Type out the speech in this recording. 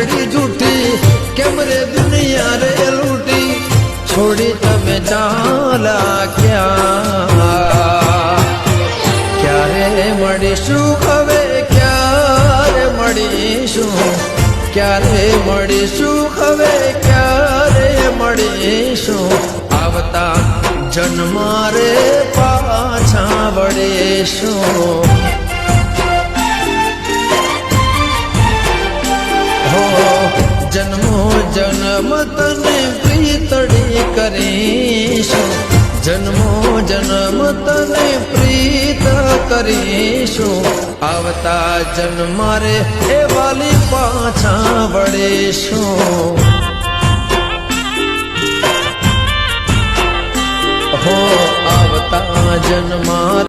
मेलड़ी झूठी कैमरे दुनिया रे लूटी छोड़ी तमे चाला क्या क्यारे मळीशुं हवे क्यारे मळीशुं क्यारे मळीशुं हवे क्यारे मळीशुं आवता जन्मा रे पाछा वळीशुं जन्मो जन्म तने प्रीतड़ी करीशुं जन्मो जन्म तने प्रीत करीशुं आवता जन्मा रे ए वाली पाछा वळीशुं हो आवता जन्मा